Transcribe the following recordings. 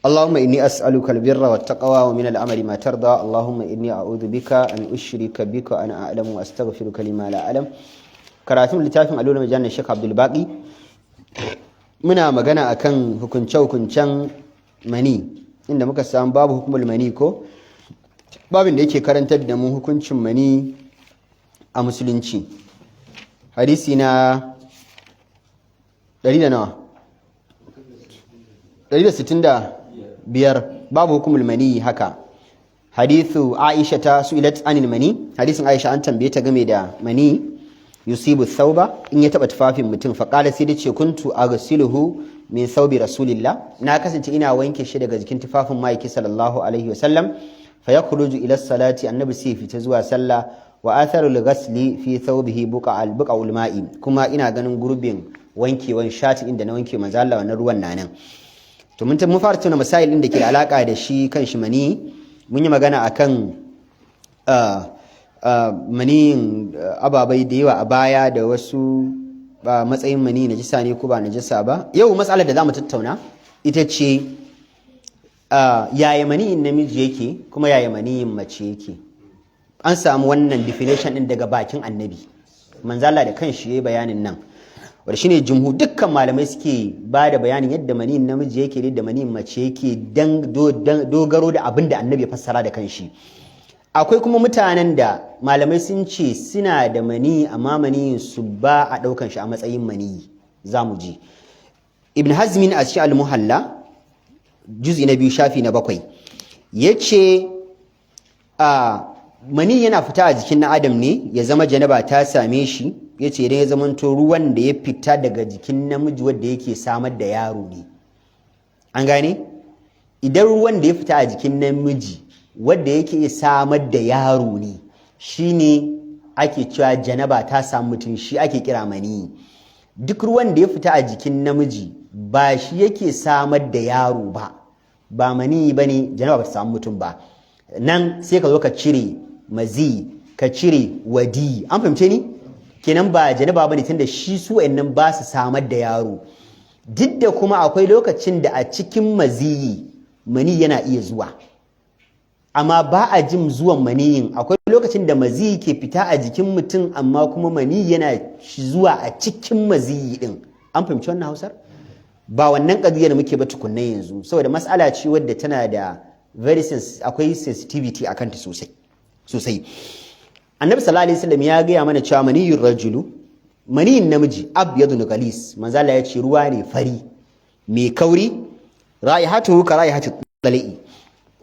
اللهم إني أسألك البر والتقوى ومن العمل ما ترضى اللهم إني أعوذ بك أن أشرك بك وأنا أعلم وأستغفرك لما لا أعلم karatun littafin alula mai jannar Sheikh Abdul Baqi muna magana akan hukunce-hukuncen mani inda muka samu babu hukumul mani ko babin da yake karantar da mu hukuncin mani a musulunci hadisi na 165 babu hukumul mani haka hadithu Aisha ta su'ilat anil mani hadisin Aisha an tambaye ta game da mani yusibu thawba in ya taba tufafin mutum fa qala sai dace kuntu aghsiluhu min thawbi rasulillah na kasance ina wanke shi daga jikin tufafin maiki sallallahu alaihi wasallam fa yakhruju ila salati annabi sai fita zuwa sallah wa atharu al-ghasli fi thawbihi buqa'ul ma'i kuma ina ganin gurbin wankewan shati inda na wanke manzo Allah wannan ruwan nan to mun fara tuna masail din da ke da alaka da shi kan shi mani mun yi magana akan maniyin ababai da yawa a baya da wasu matsayin mani najisa ne ko ba najisa ba yau matsalar da zamu tattauna ita ce yaya maniyin namiji yake kuma yaya maniyin mace yake an samu wannan definition din daga bakin annabi manzo Allah da kanshi yayi bayanin nan wanda shine dukkan malamai suke ba da bayanin yadda maniyin namiji yake da maniyin mace yake dogaro da abin da annabi ya fassara da kanshi akwai kuma mutanen da malamai sun ce suna da mani amma maniyin su ba a daukan shi a matsayin mani zamu ji ibn hazmin a cikin al-muhalla juz'i na 2 shafi na 7 yace mani yana fita a jikin na adam ne ya zama janaba ta same shi yace idan ya zamanto ruwan da ya fita daga jikin namiji wanda yake samar da yaro ne an gane idan ruwan da ya fita a jikin namiji wanda yake samar da yaro ne shine ake cewa janaba ta samu mutum shi ake kira mani duk ruwan da ya fita a jikin namiji ba shi yake samar da yaro ba mani bane janaba ba ta samu mutum ba nan sai ka zo ka cire mazi ka cire wadi an fahimce ni kenan ba janaba bane tunda shi su wayannan ba su samar da yaro duk da kuma akwai lokacin da a cikin maziyi mani yana iya zuwa amma ba a jin zuwan maniyin akwai lokacin da maziyi ke fita a jikin mutum amma kuma maniyi yana zuwa a cikin maziyi din an fahimci wannan hausar ba wannan kadiyar da muke ba tukunnan yanzu saboda mas'ala ce wadda tana da akwai sensitivity akan ta sosai annabi sallallahu alaihi wasallam ya gaya mana cewa maniyyur rajulu maniyin namiji abyadun ghalis manzo Allah ya ce ruwa ne fari mai kauri raihatuhu ka raihatu dalai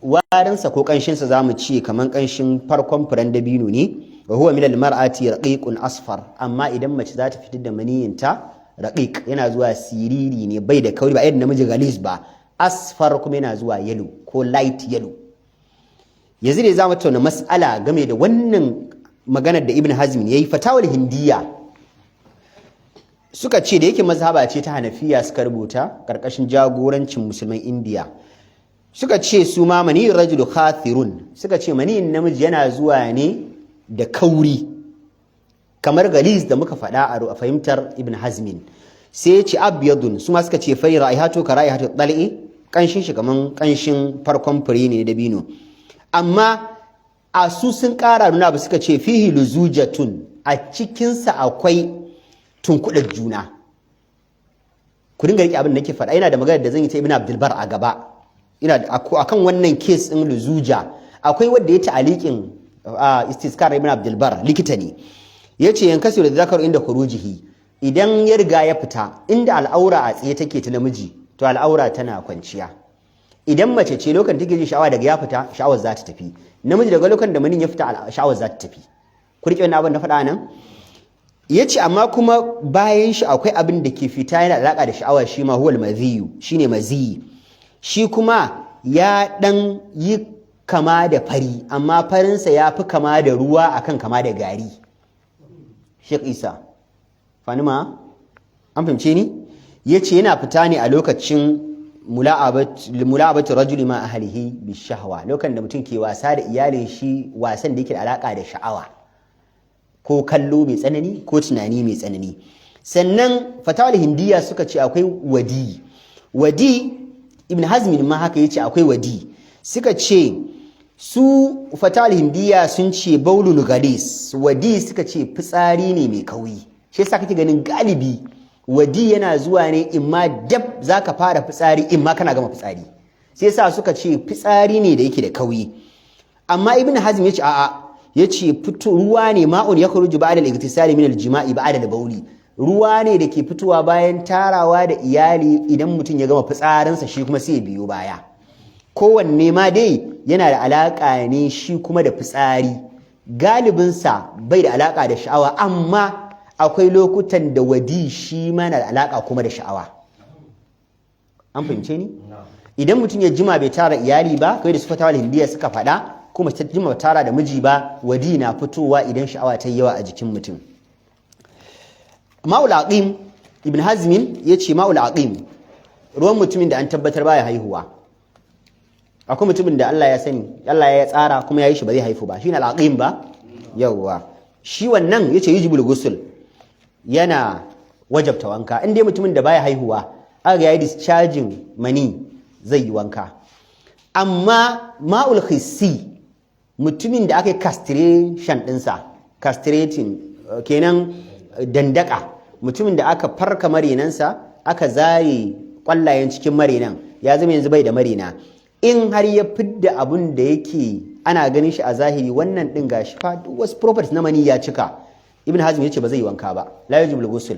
warinsa ko kanshinsa zamu ce kaman kanshin farkon furen dabino ne wa huwa min al-mar'ati raqiqun asfar amma idan mace za ta fitar da maniyinta raqiq yana zuwa siriri ne bai da kauri ba irin namiji ghalis ba asfar kuma yana zuwa yellow ko light yellow yanzu ne zamu tattauna mas'ala game da wannan maganar da Ibn Hazm yayi fatawar hindiya suka ce da yake mazhaba ce ta Hanafiya suka rubuta karkashin jagorancin musulman Indiya suka ce su ma maniyin rajulu khathirun suka ce maniyin namiji yana zuwa ne da kauri kamar galis da muka faɗa a fahimtar Ibn Hazmin sai ya ce abyadun su ma suka ce fai raihatu ka raihatu dal'i kanshin shi kaman kanshin farkon fure ne da bino amma a su sun ƙara nuna ba suka ce fihi luzujatun a cikinsa akwai tunkuɗar juna ku dinga riƙe abin da nake faɗa yana da magana da zan yi ta Ibn Abdul Bar a gaba ina akan wannan case din luzuja akwai wanda ya ta'aliqin istiskar Ibn Abdul Bar likita ne yace yankasiru da zakaru inda khurujihi idan ya riga ya fita inda al'aura a tsaye take ta namiji to al'aura tana kwanciya idan mace ce lokacin take jin sha'awa daga ya fita sha'awar za ta tafi namiji daga lokacin da manin ya fita sha'awar za ta tafi ku rike wannan abin da faɗa nan yace amma kuma bayan shi akwai abin da ke fita yana da alaka da sha'awa shi ma huwal maziyu shine maziyi shi kuma ya ɗan yi kama da fari amma farinsa ya fi kama da ruwa akan kama da gari Sheikh Isa Fanima an fahimce ni yace yana fita ne a lokacin mula'abatu rajuli ma ahlihi bi shahwa lokacin da mutum ke wasa da iyalin shi wasan da yake da alaka da sha'awa ko kallo mai tsanani ko tunani mai tsanani sannan fatawal hindiya suka ce akwai wadi ibn hazmin ma haka yace akwai wadi. Suka ce su fatal hindiya sun ce baulul gadis, wadi suka ce fitsari ne mai kauyi. Shi yasa kake ganin galibi wadi yana zuwa ne imma dab zaka fara fitsari imma kana gama fitsari. Sai yasa suka ce fitsari ne da yake da kauyi. Amma ibn hazm yace a'a, yace ruwa ne ma'un yakhruju ba'da al-igtisali min al-jima'i ba'da al-bawli, ruwa ne da ke fitowa bayan tarawa da iyali idan mutum ya gama fitsarinsa shi kuma sai ya biyo baya. Kowanne ma dai yana da alaka ne shi kuma da fitsari, galibinsa bai da alaka da sha'awa, amma akwai lokutan da wadi shi ma na da alaka kuma da sha'awa. An fahimce ni? Idan mutum ya jima bai tara iyali ba, kai da su fatawal hindiya suka faɗa, kuma ta jima tara da miji ba, wadi na fitowa idan sha'awa ta yi yawa a jikin mutum. Ma'ul aqim, ibn hazmin ya ce ma'ul aqim ruwan mutumin da an tabbatar baya haihuwa. Akwai mutumin da Allah ya sani, Allah ya tsara kuma ya yi shi ba zai haifu ba, shine al-aqim ba? Yawwa. Shi wannan yace yujibul ghusl, yana wajabta wanka. In dai mutumin da baya haihuwa aka yayi discharging mani zai yi wanka. Amma ma'ul khissi, mutumin da aka yi castration ɗinsa, castrating kenan dandaka, mutumin da aka farka marinansa aka zare kwallayen cikin marinan ya zama yanzu bai da marina, in har ya fidda abun da yake ana ganin shi a zahiri wannan din gashi fa duk wasu properties na mani ya cika, ibn hazm yace ba zai yi wanka ba, la yajibul ghusl,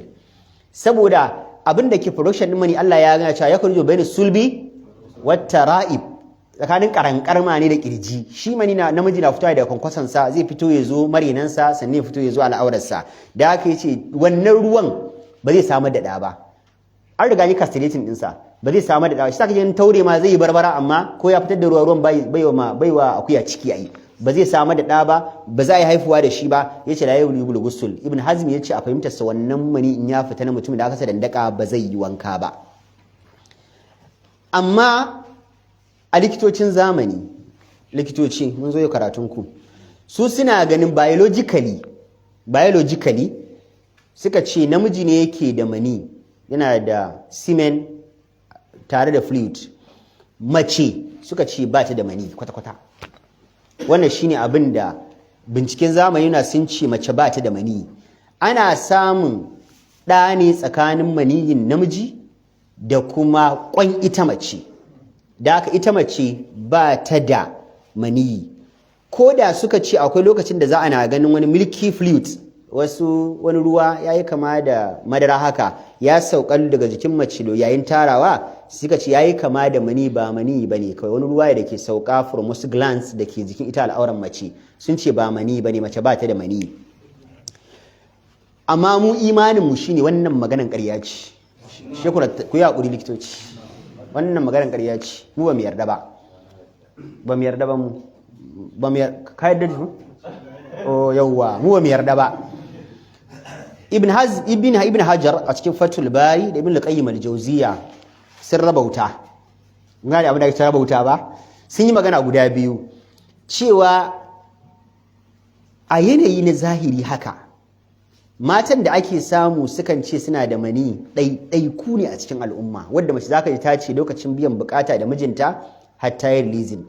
saboda abin da ke production din mani Allah ya gaya cewa yakhruju bayna sulbi wat tara'ib, tsakanin karankarma ne da kirji. Shi mani na namiji na fitowa daga kwankwason sa zai fito ya zo marinan sa, sannan ya fito ya zo al'aurar sa, da haka yace wannan ruwan ba zai samu da da ba, an riga ni castrating din sa ba zai samu da da. Shi saka jin taure ma zai yi barbara, amma ko ya fitar da ruwan baiwa akuya ciki ai, ba zai samu da da ba, ba za a yi haifuwa da shi ba. Yace la yul ghusl. Ibn hazm yace a fahimtar sa wannan mani in ya fita na mutum da aka sa dandaka ba zai yi wanka ba. Amma a likitocin zamani, likitoci mun zo yau karatunku, su suna ganin biologically suka ce namiji ne yake da mani, yana da semen tare da fluid, mace suka ce ba ta da mani kwata-kwata. Wannan shine abin da binciken zamani na sun ce mace ba ta da mani. Ana samun ɗa ne tsakanin maniyin namiji da kuma ƙwan ita mace, da haka ita mace ba ta da maniyi. Ko da suka ce akwai lokacin da za a na ganin wani milky fluid, wani ruwa ya yi kama da madara haka ya saukar daga jikin mace yayin tarawa, suka ce ya yi kama da mani, ba mani ba ne kawai, wani ruwa da ke sauka from wasu glands da ke jikin ita al'auran mace, sun ce ba mani ba ne, mace ba ta da mani. Amma mu imaninmu shine wannan maganan ƙarya ce. Shekura ku yi haƙuri likitoci, wannan maganar ƙarya ce, mu ba mu yarda ba, ba mu yarda ba, mu ba mu yarda. Ka yarda da su? Oh yawwa, mu ba mu yarda ba. Ibn Hajar a cikin Fathul Bari da Ibn al-Qayyim al-Jawziyya sun raba wuta. Ngani abin da ake raba wuta ba? Sun yi magana guda biyu cewa a yanayi na zahiri haka matan da ake samu sukan ce suna da mani ɗaiɗaiku ne a cikin al'umma, wadda mace zaka ji ta ce lokacin biyan bukata da mijinta hatta yin lizin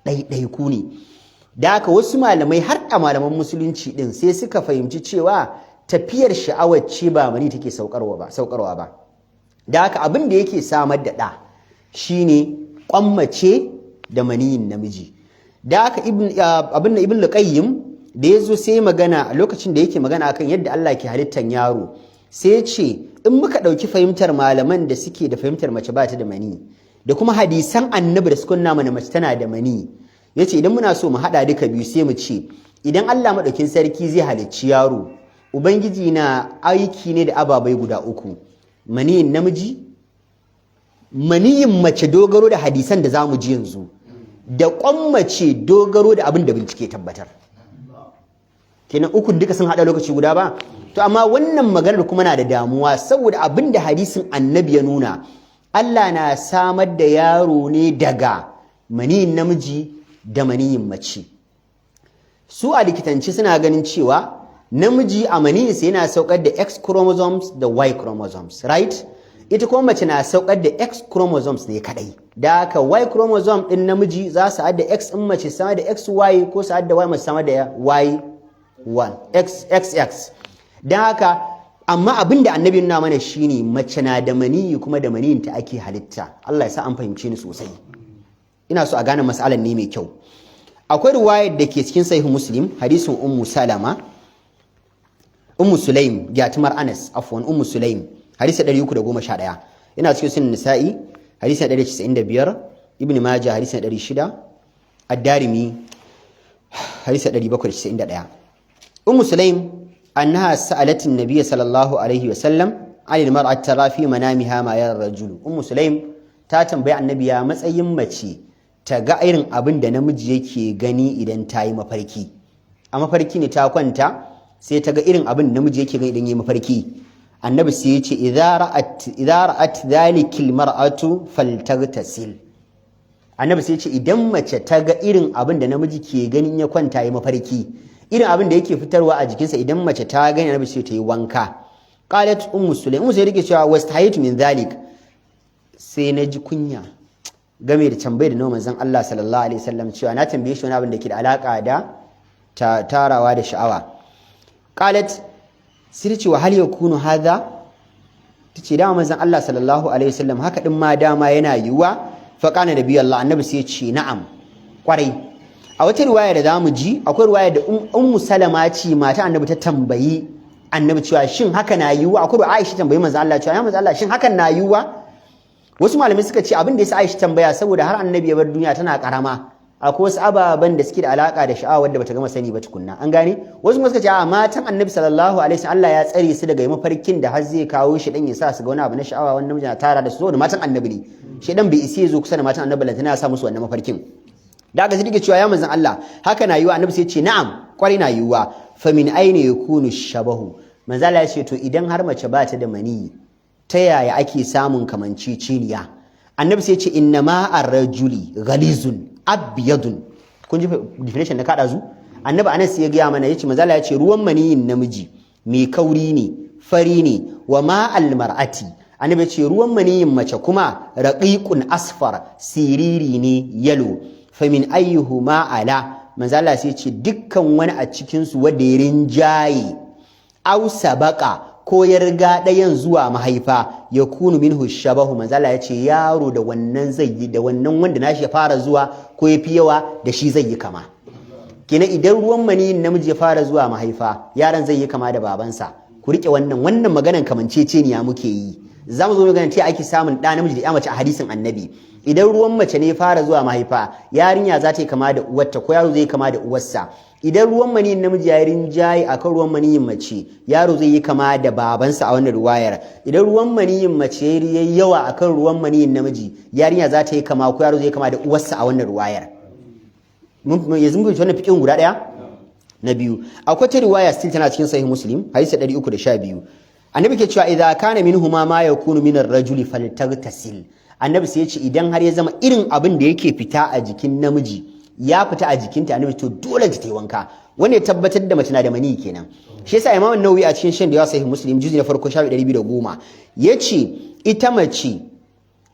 ɗaiɗaiku ne. Da haka wasu malamai har a malaman musulunci ɗin sai suka fahimci cewa tafiyar sha'awar ce ba mani take saukarwa ba. Da haka abin da yake samar da ɗa shine ƙwan mace da maniyin namiji. Da haka abin da Ibn al-Qayyim da ya zo sai magana a lokacin da yake magana akan yadda Allah ke halittan yaro, sai ya ce in muka ɗauki fahimtar malaman da suke da fahimtar mace ba ta da mani da kuma hadisan annabi da suka nuna mana mace tana da mani, ya ce idan muna so mu haɗa duka biyu sai mu ce idan Allah maɗaukin sarki zai halicci yaro, Ubangiji na aiki ne da ababai guda uku: maniyin namiji, maniyin mace dogaro da hadisan da za mu ji yanzu, da ƙwan mace dogaro da abin da bincike tabbatar. Kenan ukun duka sun hada lokaci guda ba. To amma wannan maganar kuma na da damuwa, saboda abin da hadisin annabi ya nuna, Allah na samar da yaro ne daga maniyin namiji da maniyin mace. Su a likitanci suna ganin cewa namiji a maniyinsa yana saukar da X chromosomes da Y chromosomes, right? ita kuma mace na saukar da X chromosomes ne kadai da haka Y chromosome din namiji za su haɗa X in mace sama da XY ko su haɗa Y mace sama da Y1 XX da haka amma abin da annabi nuna mana shine mace na da maniyi kuma da maniyin ta ake halitta Allah ya sa an fahimce ni sosai ina so a gane mas'alan ne mai kyau akwai riwayar da ke cikin sahih muslim hadisin ummu sulaim gatumar anas afwan ummu sulaim hadisi 311 ina cikin sunan nisa'i hadisi 195 ibn majah hadisi 600 ad-darimi hadisi 791 ummu sulaim annaha sa'alat an-nabiy sallallahu alaihi wasallam anil mar'ati tara fi manamiha ma yara rajul ummu sulaim ta tambayi annabi ya matsayin mace ta ga irin abin da namiji yake gani idan ta yi mafarki a mafarki ne ta kwanta sai ta ga irin abin da namiji yake gani idan yi mafarki annabi sai ya ce idza ra'at dhalikal mar'atu faltaghtasil annabi sai ya ce idan mace ta ga irin abin da namiji ke ganin ya kwanta yi mafarki irin abin da yake fitarwa a jikinsa idan mace ta gani annabi sai ta yi wanka qalat ummu sulaim sai rike cewa wastahaytu min dhalik sai na ji kunya game da tambayar da nawa manzon Allah sallallahu alaihi wasallam cewa na tambaye shi wani abin da ke da alaka da tarawa da sha'awa qalat sai ce wa hal yakunu hadha tace da manzon Allah sallallahu alaihi wasallam haka din ma dama yana yiwa fa kana nabi Allah annabi sai ya ce na'am kwarai a wata riwaya da zamu ji akwai riwaya da ummu salama ce mata annabi ta tambayi annabi cewa shin haka na yiwa akwai Aisha tambayi manzon Allah cewa ya manzon Allah shin hakan na yiwa wasu malamai suka ce abin da yasa Aisha tambaya saboda har annabi ya bar duniya tana karama akwai wasu ababen da suke da alaka da sha'awa wadda bata gama sani ba tukunna an gane wasu kuma suka ce a matan annabi sallallahu alaihi wasallam Allah ya tsare su daga mafarkin da har zai kawo shi dan ya sa su ga wani abu na sha'awa wanda namiji na tara da su saboda matan annabi ne shi dan bai isi ya zo kusa da matan annabi lantana ya sa musu wannan mafarkin da aka sai cewa ya manzon Allah haka na yiwa annabi sai ya ce na'am kwari na yiwa fa min aina yakunu shabahu manzo Allah ya ce to idan har mace ba ta da maniyi ta yaya ake samun kamanceceniya annabi sai ce inna ma ar-rajuli ghalizun abyadun kun ji definition na kada zu annabi anas ya ga mana yace manzala yace ruwan maniyin namiji mai kauri ne fari ne wa ma al-mar'ati annabi yace ruwan maniyin mace kuma raqiqun asfar siriri ne yalo fa min ayyuhuma ala manzala sai ce dukkan wani a cikin su wanda ya rinjaye aw sabaqa ko ya riga ɗayan zuwa mahaifa ya kunu minhu shabahu manzala ya ce yaro da wannan zai yi da wannan wanda nashi ya fara zuwa ko ya fi yawa da shi zai yi kama kenan idan ruwan maniyin namiji ya fara zuwa mahaifa yaron zai yi kama da babansa ku rike wannan maganan kamanceceniya muke yi za mu zo maganan ta ake samun ɗa namiji da ya mace a hadisin annabi idan ruwan mace ne ya fara zuwa mahaifa yarinya za ta yi kama da uwarta ko yaro zai yi kama da uwarsa idan ruwan maniyin namiji ya rinjaye akan ruwan maniyin mace yaro zai yi kama da babansa a wannan riwayar idan ruwan maniyin mace ya yi yawa akan ruwan maniyin namiji yarinya za ta yi kama ko yaro zai yi kama da uwarsa a wannan riwayar yanzu mun fahimci wannan fiqhin guda daya na biyu akwai ta riwaya still tana cikin sahih muslim hadisi 312 annabi ke cewa idza kana minhuma ma yakunu min ar-rajuli faltaghtasil annabi sai ya ce idan har ya zama irin abin da yake fita a jikin namiji ya fita a jikinta annabi to dole ta yi wanka wanda ya tabbatar da mace na da mani kenan shi yasa Imam An-Nawawi a cikin shan da ya sahih Muslim juzu na farko 210 yace ita mace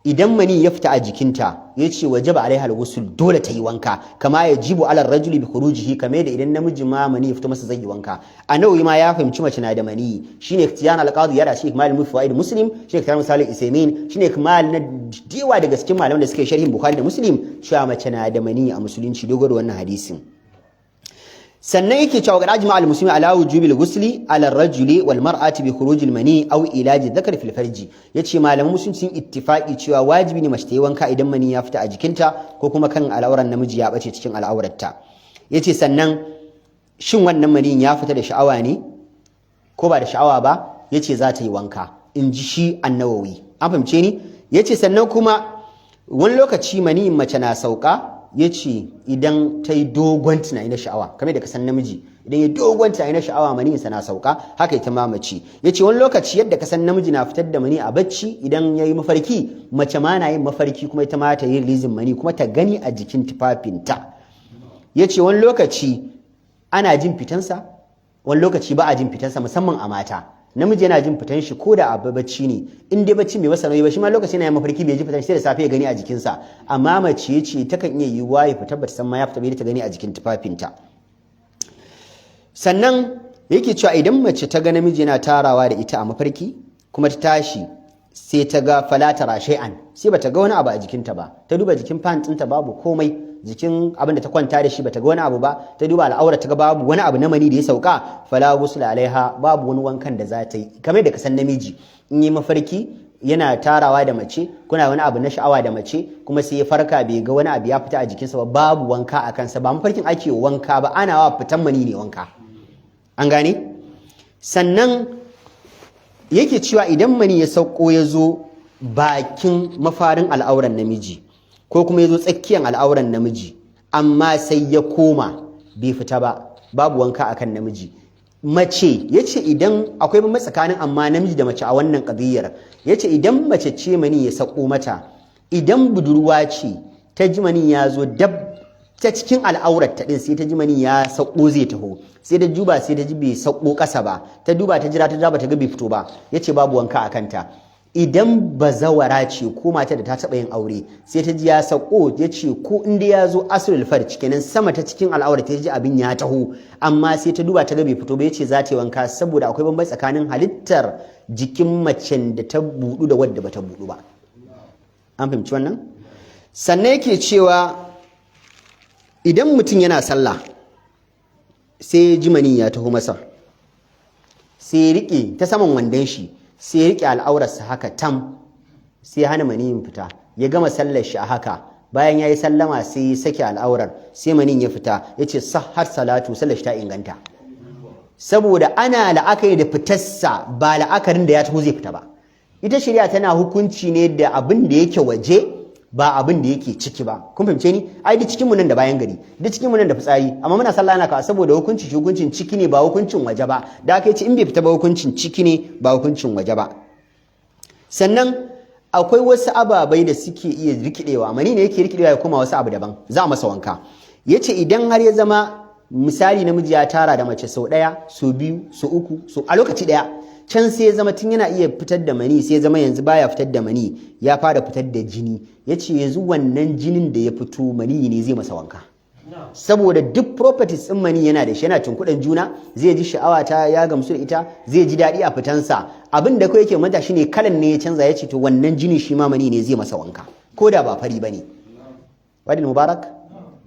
idan mani ya fita a jikinta yace wajaba alaiha al-ghusl dole ta yi wanka kama yajibu ala ar-rajuli bi khurujihi kama da idan namiji ma mani ya fita masa zai yi wanka An-Nawawi ma ya fahimci mace na da mani shine iktiyan al-qadi ya da shi ikmal al-mufaid muslim shine iktiyan misali isaimin shine ikmal na diwa daga cikin malaman da suke sharhin bukhari da muslim cewa mace na da mani a musulunci dogaro wannan hadisin sannan yake cewa ga ajma al-muslimi ala wujubil ghusli ala ar-rajuli wal mar'ati bi khurujil mani aw ilaji dhakar fil farji yace malaman musulunci sun ittifaqi cewa wajibi ne mace ta yi wanka idan mani ya fita a jikinta ko kuma kan al'auran namiji ya bace cikin al'aurarta yace sannan shin wannan mani ya fita da sha'awa ne ko ba da sha'awa ba yace za ta yi wanka in ji shi An-Nawawi an fahimce ni yace sannan kuma wani lokaci mani mace na sauka yace idan ta yi dogon tunani na sha'awa kamar da ka san namiji idan ya dogon tunani na sha'awa mani sa na sauka haka ita ma mace yace wani lokaci yadda ka san namiji na fitar da mani a bacci idan yayi mafarki mace ma na yin mafarki kuma ita ma ta yi releasing mani kuma ta gani a jikin tufafinta yace wani lokaci ana jin fitansa wani lokaci ba a jin fitansa musamman a mata namiji yana jin fitan shi ko da abu bacci ne, in dai bacci bai masa nauyi ba shi ma lokacin yana mafarki bai ji fitan shi sai da safe ya gani a jikinsa. Amma mace ce takan iya yiwuwa ya fita bata san ma ya fita bai ta gani a jikin tufafinta. Sannan yake cewa idan mace ta ga namiji yana tarawa da ita a mafarki kuma ta tashi sai ta ga falatara shay'an, sai bata ga wani abu a jikinta ba, ta duba jikin pant ɗinta babu komai, jikin abin da ta kwanta da shi bata ga wani abu ba, ta duba al'aura ta ga babu wani abu na mani da ya sauka, fala ghusla alaiha, babu wani wankan da za ta yi. Kamar da ka san namiji in yi mafarki yana tarawa da mace, kuna wani abu na sha'awa da mace kuma sai ya farka bai ga wani abu ya fita a jikinsa ba, babu wanka a kansa, ba mafarkin ake wanka ba, ana wa fitan mani ne wanka. An gane? Sannan yake cewa idan mani ya sauko ya zo bakin mafarin al'auran namiji ko kuma ya zo tsakiyar al'auran namiji amma sai ya koma bai fita ba, babu wanka akan namiji. Mace yace idan akwai bambanci tsakanin amma namiji da mace a wannan qadiyar, yace idan mace ce mani ya sauko mata, idan budurwa ce ta ji mani ya zo dab ta cikin al'aurar ta din sai ta ji mani ya sauko zai taho, sai da juba sai ta ji bai sauko kasa ba, ta duba ta jira ta ba ta ga bai fito ba, yace babu wanka a kanta. Idan bazawara ce ko mata da ta taba yin aure sai ta ji ya sauko, yace ko inda ya zo asulul farj kenan sama ta cikin al'aurar ta ji abin ya taho amma sai ta duba ta ga bai fito ba, yace za ta yi wanka saboda akwai bambanci tsakanin halittar jikin macen da ta budu da wadda bata budu ba. An fahimci wannan? Sannan yake cewa idan mutum yana sallah sai jimani ya taho masa, sai ya riƙe ta saman wandon shi, sai ya riƙe al'aurarsa haka tam, sai ya hana maniyin fita, ya gama sallar shi a haka, bayan ya yi sallama sai ya sake al'aurar, sai maniyin ya fita, ya ce sahar salatu, sallar shi ta inganta. Saboda ana la'akari da fitarsa ba la'akarin da ya taho zai fita ba. Ita shari'a tana hukunci ne da abin da yake waje ba abin da yake ciki ba. Kun fahimce ni? Ai duk cikin mu nan da bayan gari, duk cikin mu nan da fitsari, amma muna sallah ana ka saboda hukuncin ciki ne ba hukuncin waje ba. Da aka ce in bai fita ba hukuncin ciki ne ba hukuncin waje ba. Sannan akwai wasu ababai da suke iya rikidewa, mani ne yake rikidewa ya koma wasu abu daban, za a masa wanka. Yace idan har ya zama misali namiji ya tara da mace sau ɗaya, sau biyu, sau uku, sau a lokaci ɗaya, can sai ya zama tun yana iya fitar da mani sai ya zama yanzu baya fitar da mani, ya fara fitar da jini, yace yanzu wannan jinin da ya fito mani ne zai masa wanka. Saboda duk properties din mani yana da shi, yana tunkuɗan juna, zai ji sha'awa ta ya gamsu da ita, zai ji daɗi a fitansa. Abin da kawai yake manta shine kalan ne ya canza, yace to wannan jini shi ma mani ne zai masa wanka, ko da ba fari bane. Wadin Mubarak?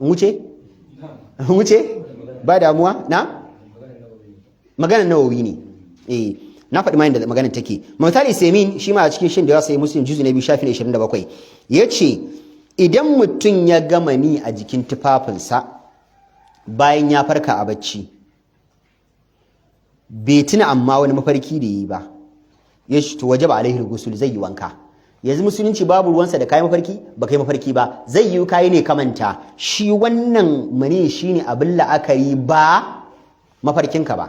Wuce? Wuce? Ba damuwa? Na? Maganar Nawawi ne. Na faɗi ma yadda maganar take. Misali Semin shi ma a cikin shin da ya sai Muslim juzu na 2 shafi 27 yace idan mutum ya gama ni a jikin tufafinsa bayan ya farka a bacci bai tuna amma wani mafarki da yi ba, ya shi to wajaba alaihi ghusl, zai yi wanka. Yanzu musulunci babu ruwansa da kai mafarki ba kai mafarki ba, zai yi kai ne kamanta, shi wannan mani shine abin la'akari ba mafarkinka ba.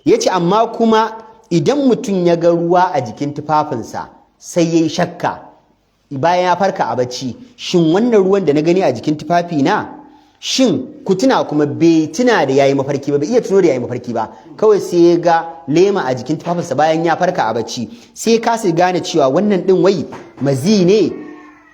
Yace amma kuma idan mutum ya ga ruwa a jikin tufafinsa sai yayi shakka bayan ya farka a bacci, shin wannan ruwan da na gani a jikin tufafi na, shin ku tuna kuma bai tuna da yayi mafarki ba, bai iya tuno da yayi mafarki ba, kawai sai ya ga lema a jikin tufafinsa bayan ya farka a bacci, sai ka su gane cewa wannan din wai mazi ne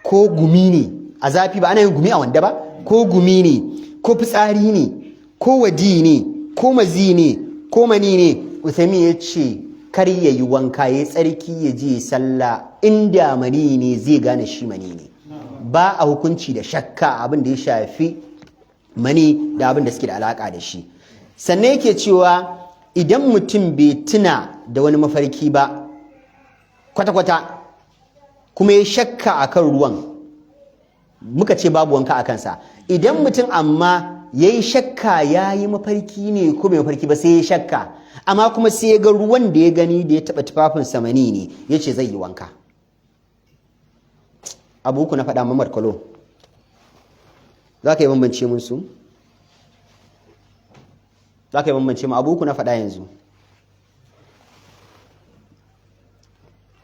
ko gumi ne a zafi, ba ana yin gumi a wanda ba, ko gumi ne ko fitsari ne ko wadi ne ko mazi ne ko mani ne. Uthaymin ya ce kar ya yi wanka, ya tsarki, ya je sallah, inda mani ne zai gane shi mani ne. Ba a hukunci da shakka abin da ya shafi mani da abin da suke da alaka da shi. Sannan yake cewa idan mutum bai tuna da wani mafarki ba kwata-kwata kuma ya shakka akan ruwan, muka ce babu wanka a kansa. Idan mutum amma ya yi shakka ya yi mafarki ne ko bai mafarki ba, sai ya shakka amma kuma sai ya ga ruwan da ya gani da ya taɓa tufafin samani ne, ya ce zai yi wanka. Abu uku na faɗa Muhammad Kalo, za ka yi bambance mun su? Za ka yi bambance mu abu uku na faɗa yanzu.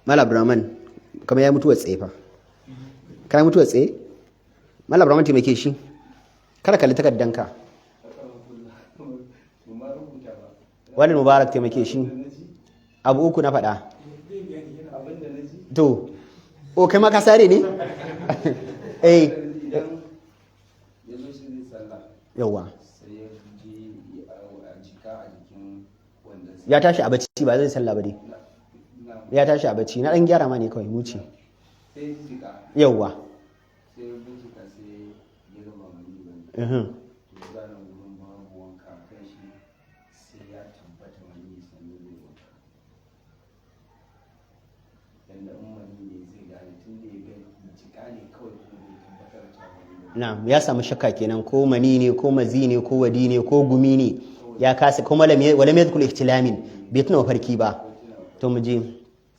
Mala Brahman kama ya mutuwa tsaye fa. Ka yi mutuwa tsaye? Mala Brahman taimake shi. Kada kalli takaddanka. Wani Mubarak taimake shi. abu uku na faɗa to o kai ma ka sare ne eh yawa ya tashi a bacci ba zai sallah ba dai ya tashi a bacci na dan gyara ma ne kawai muci yawa na'am ya samu shakka kenan ko mani ne ko mazi ne ko wadi ne ko gumi ne ya kasa kuma wala mai zikul ihtilamin bai tuna mafarki ba to mu je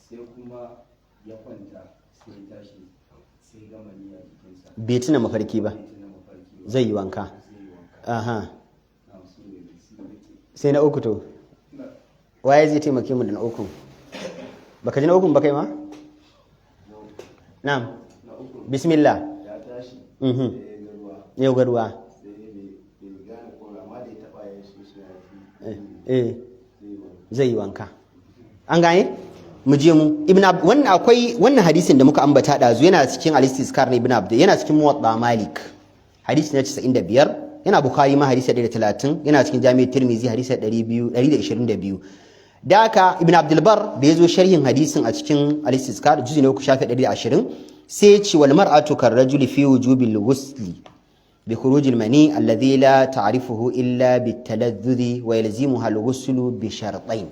sai kuma ya kwanta sai tashi sai ga mani a jikinsa bai tuna mafarki ba zai yi wanka aha sai na uku to waye zai taimake mu da na uku baka ji na uku ba kai ma na'am bismillah ya tashi yau ga ruwa zai yi wanka an gane mu je mu wannan akwai wannan hadisin da muka ambata dazu yana cikin al-istizkar na ibn abd yana cikin muwatta malik hadisi na 95 yana bukhari ma hadisi 130 yana cikin jami'at tirmizi hadisi 222 da haka ibn abdul bar da yazo sharhin hadisin a cikin al-istizkar juzu ne 3 shafi 120 sai ya ce wal mar'atu karrajuli fi wujubil ghusli bi khuruj al mani alladhi la ta'rifuhu illa bit taladdudi wa yalzimuha al ghuslu bi shartain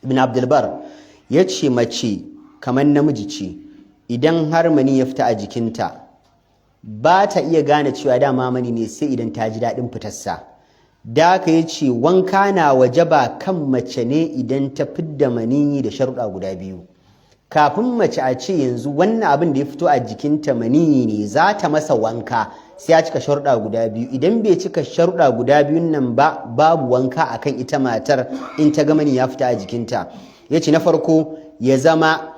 ibn abdul bar yace mace kaman namiji ce idan har mani ya fita a jikinta ba ta iya gane cewa dama mani ne sai idan ta ji dadin fitarsa da ka yace wanka na wajaba kan mace ne idan ta fidda mani da sharuɗa guda biyu kafin mace a ce yanzu wannan abin da ya fito a jikinta maniyi ne za ta masa wanka sai ya cika sharuɗa guda biyu idan bai cika sharuɗa guda biyun nan ba babu wanka akan ita matar in ta ga mani ya fita a jikinta ya ce na farko ya zama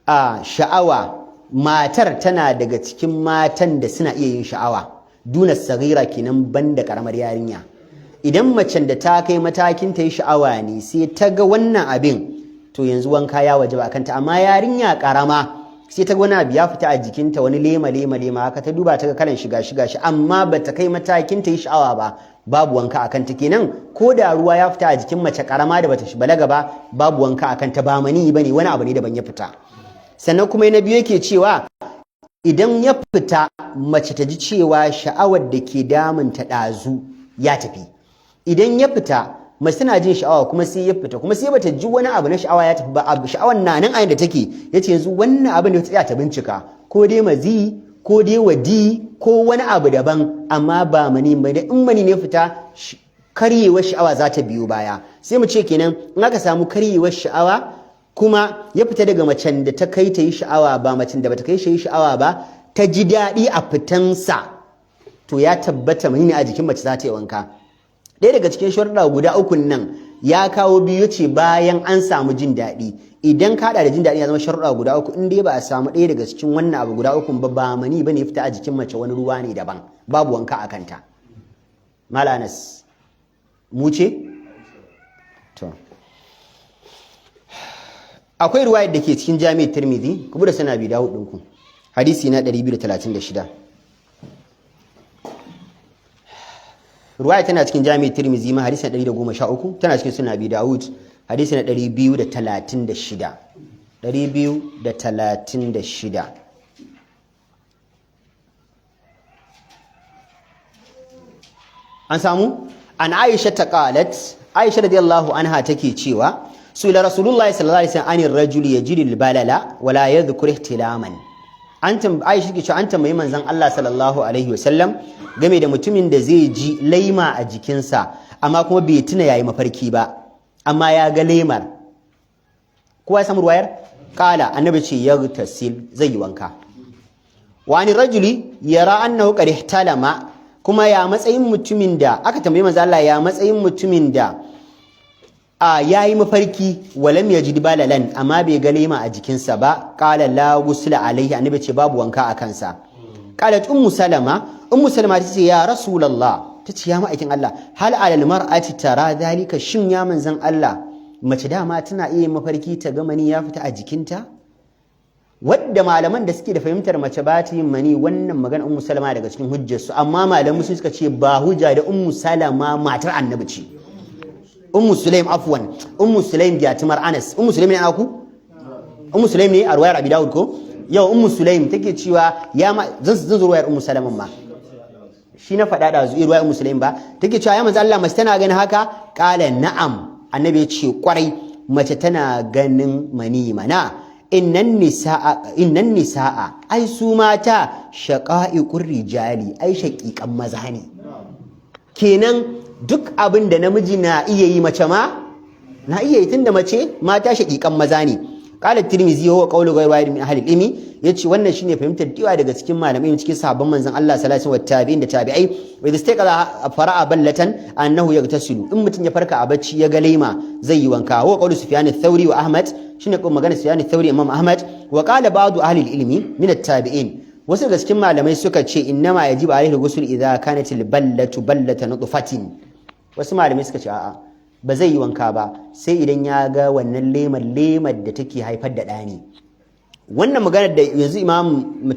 a sha'awa matar tana daga cikin matan da suna iya yin sha'awa duna sagira kenan banda karamar yarinya idan macen da ta kai matakin ta yi sha'awa ne sai ta ga wannan abin to yanzu wanka ya waje ba kanta amma yarinya karama sai ta wani abu ya fita a jikinta wani lema haka ta duba ta ga kalan shiga shi amma bata kai matakin ta yi sha'awa ba babu wanka akan ta kenan ko da ruwa ya fita a jikin mace karama da bata balaga ba babu wanka akan ta ba mani bane wani abu ne daban ya fita sannan kuma na biyu yake cewa idan ya fita mace ta ji cewa sha'awar da ke damun ta ɗazu ya tafi idan ya fita mace tana jin sha'awa kuma sai ya fita kuma sai bata ji wani abu na sha'awa ya tafi ba abu sha'awar na nan ayin da take yace yanzu wannan abin da ta tsaya ta bincika ko dai mazi ko dai wadi ko wani abu daban amma ba mani ba da in mani ne fita karyewar sha'awa za ta biyo baya sai mu ce kenan in aka samu karyewar sha'awa kuma ya fita daga macen da ta kai ta yi sha'awa ba macen da bata kai shi sha'awa ba ta ji daɗi a fitansa to ya tabbata mani ne a jikin mace za ta yi wanka ɗaya daga cikin sharuɗa guda ukun nan ya kawo biyu ce bayan an samu jin daɗi idan ka da jin daɗi ya zama sharuɗa guda uku in dai ba a samu ɗaya daga cikin wannan abu guda ukun ba mani bane fita a jikin mace wani ruwa ne daban babu wanka a kanta malanas mu ce to akwai ruwayar da ke cikin jami'ar tirmidhi ku da sana bi dawo ɗinku hadisi na 236 ruwaya tana cikin jami'ar tirmidhi ma hadisi na 113 tana cikin sunan abi daud hadisi na 236 an samu an aisha ta qalat aisha radiyallahu anha take cewa suila rasulullahi sallallahu alaihi wasallam anir rajuli yajidu albalala wala yadhkur ihtilaman aisha take cewa an tambayi manzon Allah sallallahu alaihi wasallam game da mutumin da zai ji laima a jikinsa amma kuma bai tuna yayi mafarki ba amma ya ga laimar kowa ya samu ruwayar kala annabi ce yaghtasil zai yi wanka wani rajuli yara annahu qad ihtalama kuma ya matsayin mutumin da aka tambayi manzo Allah ya matsayin mutumin da yayi mafarki walam yajid balalan amma bai ga laima a jikinsa ba qala la ghusla alaihi annabi ce babu wanka a kansa qalat ummu salama ta ce ya rasulullah tace ya ma'aikin Allah hal alal mar'ati tara zalika shin ya manzon Allah mace dama tana iya mafarki ta ga mani ya fita a jikinta wadda malaman da suke da fahimtar mace ba ta yin mani wannan magana ummu salama daga cikin hujjarsu amma malaman sun suka ce ba hujja da ummu salama matar annabi ce ummu sulaim afwan ummu sulaim jatimar anas ummu sulaim ne aku ummu sulaim ne a ruwayar abi dawud ko yau ummu sulaim take cewa ya ma zan zo ruwayar ummu salama ma shi na faɗa da zuwa ruwayar ummu sulaim ba take cewa ya manzo Allah mace tana ganin haka qala na'am annabi ya ce kwarai mace tana ganin mani mana innan nisa'a ai su mata shaqa'iqur rijali ai shaqiqan maza ne kenan duk abin da namiji na iya yi mace ma na iya yi tunda mace mata shaqiqan maza ne qala tirmizi huwa qawlu ghayr wahid min ahli al-ilmi yace wannan shine fahimtar diwa daga cikin malamai cikin sahabban manzon Allah sallallahu alaihi wasallam tabi'in da tabi'ai wa idza istaqala fara'a ballatan annahu yagtasilu in mutun ya farka a bacci ya ga laima zai yi wanka huwa qawlu sufyan ath-thawri wa ahmad shine kuma magana sufyan ath-thawri imam ahmad wa qala ba'du ahli al-ilmi min at-tabi'in wasu daga cikin malamai suka ce innama yajibu alaihi al-ghusl idza kanat al-ballatu ballatan nutfatin wasu malamai suka ce a'a ba zai yi wanka ba sai idan ya ga wannan lemar da take haifar da ɗani wannan maganar da yanzu imam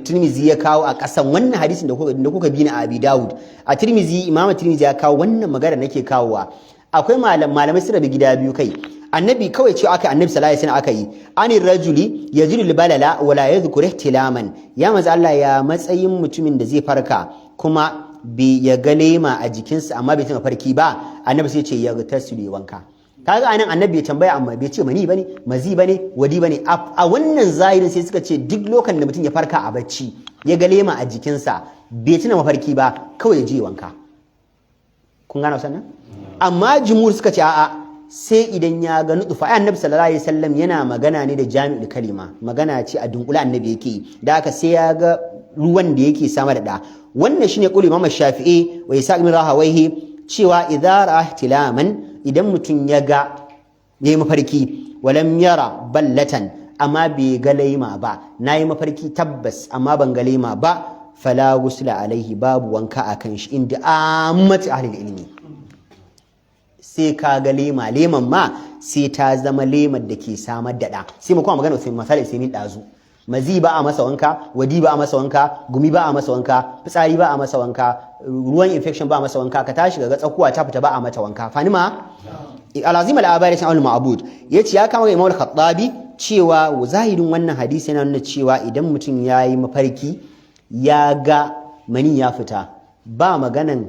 tirmizi ya kawo a ƙasan wannan hadisin da kuka bi na abi dawud a tirmizi imam tirmizi ya kawo wannan maganar nake kawowa akwai malamai su rabi gida biyu kai annabi kawai ce aka annabi sallallahu alaihi wasallam aka yi anir rajuli yajidu libalala wala yadhkuru ihtilaman ya manzo Allah ya matsayin mutumin da zai farka kuma ya ga lema a jikinsa amma bai tuna farki ba annabi sai ce ya tasiru wanka kaga anan annabi ya tambaya amma bai ce mani bane mazi bane wadi bane a wannan zahirin sai suka ce duk lokacin da mutum ya farka a bacci ya ga lema a jikinsa bai tuna mafarki ba kawai ya je wanka kun gane sannan amma jumhur suka ce a'a sai idan ya ga nutfa annabi sallallahu alaihi wasallam yana magana ne da jami'ul kalima magana ce a dunkula annabi yake da haka sai ya ga ruwan da yake sama da da wannan shine qul imam shafi'i wa isa ibn rahawayhi cewa idza ra'a ihtilaman idan mutun ya ga yayi mafarki walam yara ballatan amma bai ga laima ba nayi mafarki tabbas amma ban ga laima ba fala ghusla alaihi babu wanka akan shi inda ammati ahli ilmi sai ka ga leman ma sai ta zama lemar da ke samar da da sai mu kuma magana sai misali sai min dazu mazi ba a masa wanka wadi ba a masa wanka gumi ba a masa wanka fitsari ba a masa wanka ruwan infection ba a masa wanka ka tashi ga tsakuwa ta fita ba a mata wanka fanima alazim al-abari san al-ma'bud yace ya kama Imam al-Khattabi cewa zahirin wannan hadisi yana nuna cewa idan mutum yayi mafarki ya ga mani ya fita ba maganan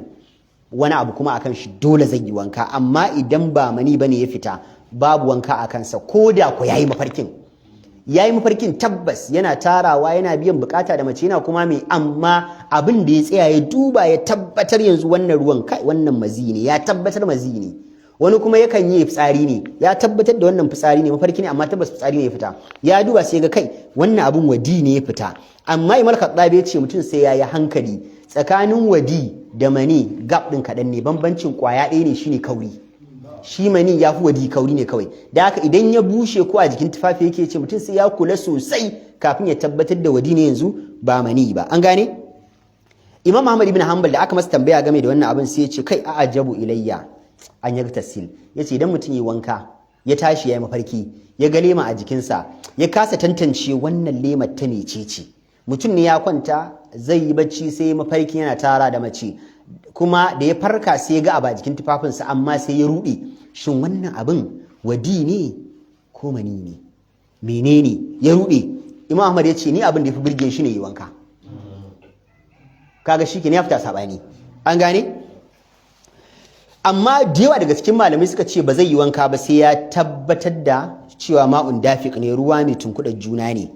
wani abu kuma akan shi dole zai yi wanka amma idan ba mani bane ya fita babu wanka akan sa koda ko yayi mafarkin tabbas yana tarawa yana biyan bukata da mace yana kuma mai amma abin da ya tsaya ya duba ya tabbatar yanzu wannan ruwan kai wannan mazi ne ya tabbatar mazi ne wani kuma yakan yi fitsari ne ya tabbatar da wannan fitsari ne mafarki ne amma tabbas fitsari ne ya fita ya duba sai ga kai wannan abin wadi ne ya fita amma Imam Khattabi ya ce mutum sai ya yi hankali tsakanin wadi da mani gab din kadan ne bambancin kwaya ɗaya ne shine kauri shi mani ya fi wadi kauri ne kawai da haka idan ya bushe ko a jikin tufafi yake ce mutum sai ya kula sosai kafin ya tabbatar da wadi ne yanzu ba mani ba an gane Imam Ahmad ibn Hanbal da aka masa tambaya game da wannan abin sai ya ce kai a ajabu ilayya an yi tasil yace idan mutum yi wanka ya tashi ya yi mafarki ya ga lema a jikinsa ya kasa tantance wannan lemar ta mecece mutum ne ya kwanta zai yi bacci sai mafarki yana tara da mace kuma da ya farka sai ya ga a jikin tufafinsa amma sai ya ruɗe shin wannan abin wadi ne ko mani ne menene ya ruɗe Imam Ahmad ya ce ni abin da ya fi birge shi ne yi wanka kaga shi ke ne ya fita sabani an gane amma da yawa daga cikin malamai suka ce ba zai yi wanka ba sai ya tabbatar da cewa ma'un dafiq ne ruwa mai tunkuɗar juna ne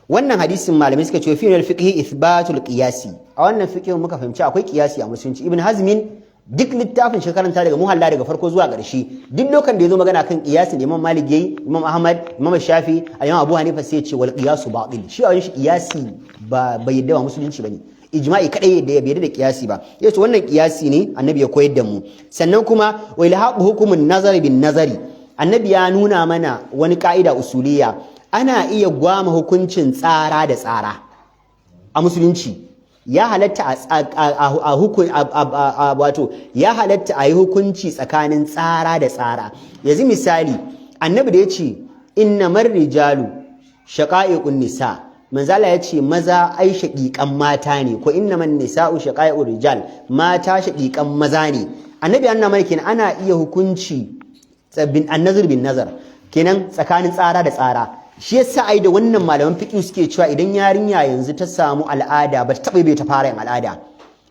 wannan hadisin malamai suka ce fi al-fiqh ithbatul qiyasi a wannan fiqh muka fahimci akwai qiyasi a musulunci ibn hazmin duk littafin shi karanta daga muhalla daga farko zuwa ƙarshe duk lokacin da yazo magana kan qiyasi da Imam Malik yayi Imam Ahmad Imam Shafi Imam Abu Hanifa sai ya ce wal qiyasu batil shi a wani shi qiyasi ba bai yadda ba musulunci bane ijma'i kadai da ya bai da qiyasi ba yace wannan qiyasi ne annabi ya koyar da mu sannan kuma wa ilhaqu hukumun nazari bin nazari annabi ya nuna mana wani ka'ida usuliyya ana iya gwama hukuncin tsara da tsara a musulunci ya halatta wato ya halatta a yi hukunci tsakanin tsara da tsara yanzu misali annabi da yace innamar rijalu shaqa'iqun nisa manzala yace maza ai shaqiqan mata ne ko innaman nisa'u shaqa'iqur rijal mata shaqiqan maza ne annabi anna mai kenan ana iya hukunci bin annazar bin nazar kenan tsakanin tsara da tsara shi yasa ai da wannan malaman fiqh suke cewa idan yarinya yanzu ta samu al'ada ba ta taba bai ta fara yin al'ada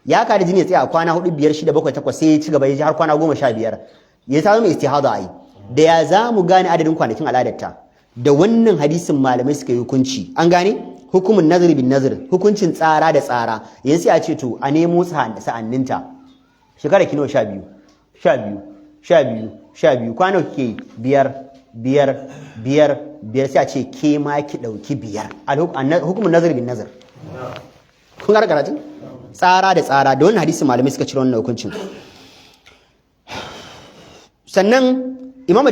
ya ka da jini ya tsaya kwana 4 5 6 7 8 sai ya ci gaba ya ji har kwana 15 ya ta zama istihada ai da ya za mu gane adadin kwanakin al'adarta da wannan hadisin malamai suka yi hukunci an gane hukumin nazari bin nazar hukuncin tsara da tsara yanzu sai a ce to a nemo sa'anninta shekara kino 12 kwana kike biyar sai a ce ke ma ki dauki 5 hukumin nazari bin nazar kun ga karatun tsara da tsara da wannan hadisin malamai suka cire wannan hukuncin sannan imam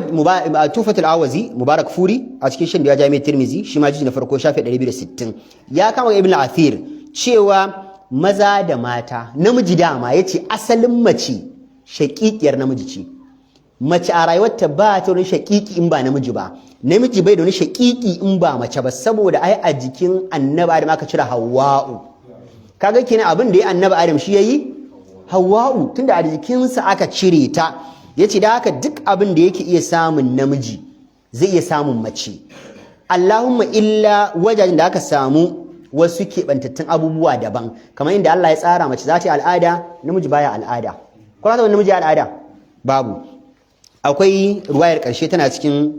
tufatul awazi mubarak furi a cikin shan da ya jami'ar tirmizi shi ma jiji na farko shafi 260 ya kama ibn al-athir cewa maza da mata namiji dama yace asalin mace shaqiqiyar namiji ce mace a rayuwarta ba ta wani shaqiqi in ba namiji ba namiji bai da wani shaqiqi in ba mace ba saboda ai a jikin annabi adam aka cire hawwa'u kaga kenan abin da ya annabi adam shi yayi hawwa'u tunda a jikinsa aka cire ta yace da haka duk abin da yake iya samun namiji zai iya samun mace Allahumma illa wajajen da aka samu wasu keɓantattun abubuwa daban kamar inda Allah ya tsara mace za ta yi al'ada namiji baya al'ada ko za namiji al'ada babu akwai ruwayar ƙarshe tana cikin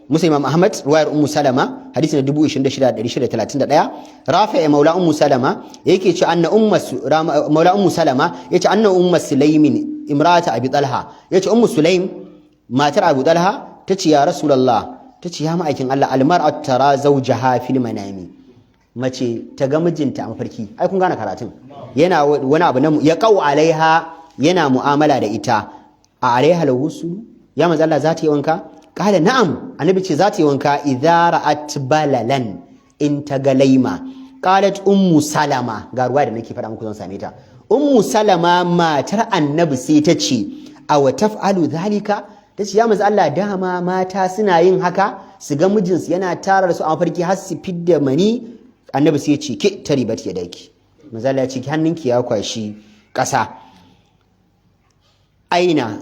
Muslim Imam Ahmad ruwayar Ummu Salama hadisi na 26631 Rafi' maula Ummu Salama yake ce anna maula Ummu Salama yace anna Ummu Sulaimin imrata Abi Talha yace Ummu Sulaim matar Abu Talha tace ya Rasulullah tace ya ma'aikin Allah almar'atu tara zawjaha fil manami mace ta ga mijinta a mafarki ai kun gane karatun yana wani abu na ya qau alaiha yana mu'amala da ita a alaiha alwusul ya manzo Allah za ta yi wanka kala na'am annabi ce za ta yi wanka idza ra'at balalan in ta ga laima qalat ummu salama ga ruwa da nake faɗa muku zan same ta ummu salama matar annabi sai ta ce aw taf'alu dhalika tace ya manzo Allah dama mata suna yin haka su ga mijinsu yana tara da su a mafarki har su fidda mani annabi sai ya ce ki taribat yadaki manzo Allah ya ce hannunki ya kwashi ƙasa aina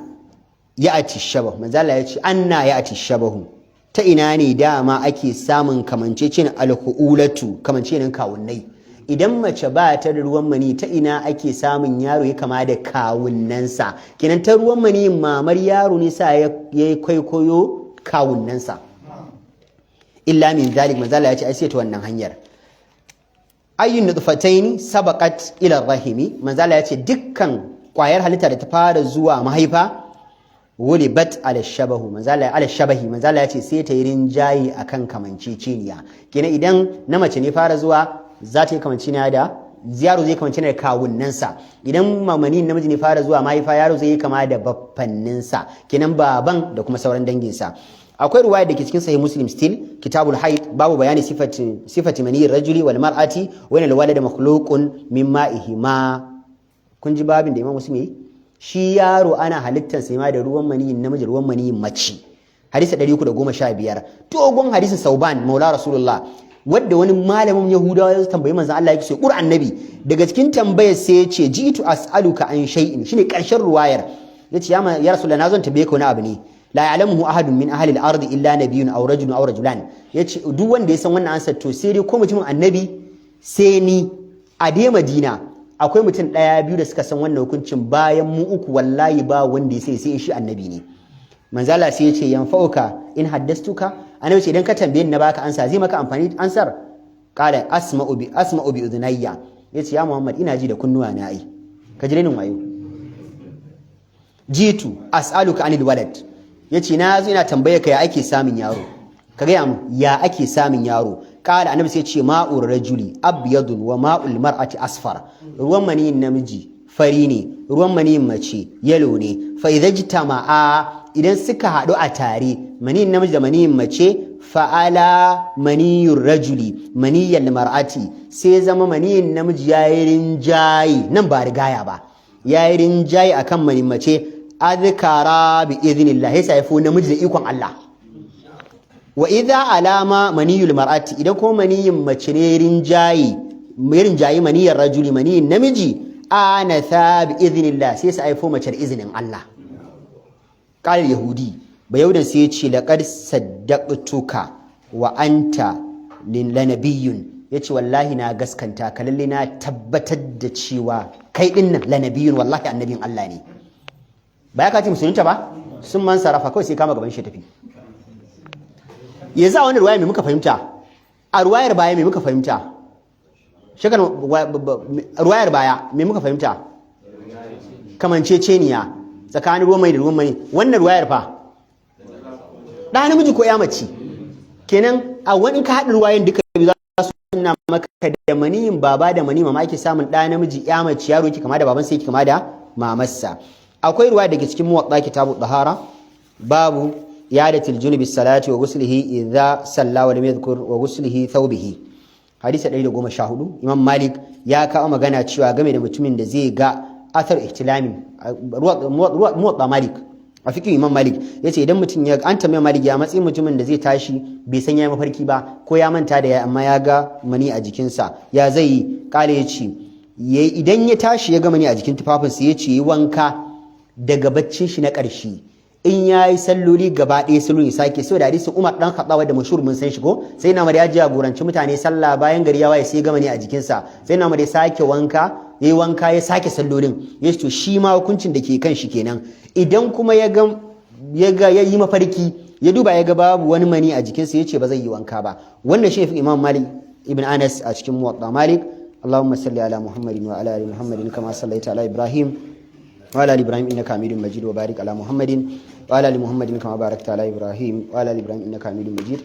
ya'ati shabah manzo Allah ya ce anna ya'ati shabahu ta ina ne dama ake samun kamancecin alhuulatu kamancecin kawunnai idan mace ba ta da ruwan mani ta ina ake samun yaro ya kama da kawunnansa kenan ta ruwan mani mamar yaro ne sa ya kwaikwayo kawunnansa illa min zalik manzo Allah ya ce ai sai ta wannan hanyar ayyun nutfataini sabaqat ila rahimi manzo Allah ya ce dukkan kwayar halitta da ta fara zuwa mahaifa wulibat ala shabahu manzala ala shabahi manzala yace sai ta yi rinjayi akan kamanceceniya kenan idan na mace ne fara zuwa za ta yi kamanceceniya da yaro zai kamanceceniya da kawunnansa idan mamani namiji ne fara zuwa mahaifa yaro zai yi kama da baffanninsa kenan baban da kuma sauran danginsa akwai ruwaya da ke cikin sahih muslim still kitabul haid babu bayani sifati mani rajuli wal mar'ati wa inal walada makhluqun min ma'ihima kun ji babin da imam muslim yi shi yaro ana halittar sai ma da ruwan maniyin namiji ruwan maniyin mace hadisi 315 dogon hadisin sauban maula rasulullah wanda wani malamin yahudawa ya tambayi manzon Allah yake ce qur'an nabi daga cikin tambayar sai ya ce jitu as'aluka an shay'in shine karshen ruwayar yace ya rasulullah na zan tambaye ka wani abu ne la ya'lamuhu ahadun min ahli al-ardi illa nabiyyun aw rajulun aw rajulan yace duk wanda ya san wannan ansar to sai dai ko mutumin annabi sai ni a dai Madina akwai mutum ɗaya biyu da suka san wannan hukuncin bayan mu uku wallahi ba wanda ya sai shi annabi ne manzala sai ya ce yanfa'uka in haddastuka annabi ce idan ka tambaye ni na baka ansa zai maka amfani ansar qala asma'u bi udhunayya yace ya Muhammad ina ji da kunnuwa na ai ka ji renin wayo jitu as'aluka anil walad yace na zo ina tambaye ka ya ake samun yaro ka ga ya ake samun yaro kala annabi sai ce ma'ur rajuli abyadun wa ma'ul mar'ati asfar ruwan maniyin namiji fari ne ruwan maniyin mace yalo ne fa idza jtama'a idan suka hadu a tare maniyin namiji da maniyin mace fa'ala maniyur rajuli maniyyal mar'ati sai zama maniyin namiji yayin rinjayi nan ba rigaya ba yayin rinjayi akan maniyin mace azkara bi idhnillah sai ya fi namiji da ikon Allah wa idza alama maniyul mar'ati idan ko maniyin mace ne rinjayi maniyar rajuli maniyin namiji anatha bi idhnillah sai su aifo mace da izinin Allah qala yahudi ba yaudan sai ya ce laqad saddaqtuka wa anta lanabiyyun yace wallahi na gaskanta ka lalle na tabbatar da cewa kai dinnan lanabiyyun wallahi annabin Allah ne ba ya kace musulunta ba sun man sarafa kawai sai kama gaban shi tafi yanzu a wani ruwaya mai muka fahimta a ruwayar baya mai muka fahimta shakan ruwayar baya mai muka fahimta kamanceceniya tsakanin ruwan mai da ruwan mai wannan ruwayar fa ɗa namiji ko ya mace kenan a wani ka haɗin ruwayan duka za su nuna maka da maniyin baba da mani mama ake samun ɗa namiji ya mace yaro yake kama da baban sai yake kama da mamarsa akwai ruwa daga cikin muwatta kitabu tahara babu yadatul junubi salati wa ghuslihi idza salla wa lam yadhkur wa ghuslihi thawbihi hadisi 114 imam malik ya kawo magana cewa game da mutumin da zai ga athar ihtilami muwatta malik a fikin imam malik yace idan mutum ya an tambaye malik ya matsayin mutumin da zai tashi bai san yayi mafarki ba ko ya manta da ya amma ya ga mani a jikinsa ya zai kale yace idan ya tashi ya ga mani a jikin tufafinsa yace yi wanka daga baccin shi na ƙarshe in yayi salloli gaba ɗaya salloli sake so da hadisin Umar dan Khattab da mashhur mun san shi ko sai na ya jagoranci mutane sallah bayan gari ya waye sai ga mani a jikinsa sai na ya sake wanka yayi wanka ya sake sallolin yace to shi ma hukuncin da ke kan shi kenan idan kuma ya yi mafarki ya duba ya ga babu wani mani a jikinsa yace ba zai yi wanka ba wannan shi Imam Malik ibn Anas a cikin Muwatta Malik Allahumma salli ala Muhammadin wa ala ali Muhammadin kama sallaita ala Ibrahim وعلى ال ابراهيم انك حميد مجيد وبارك على محمد وعلى ال محمد كما باركت على ابراهيم وعلى ال ابراهيم انك حميد مجيد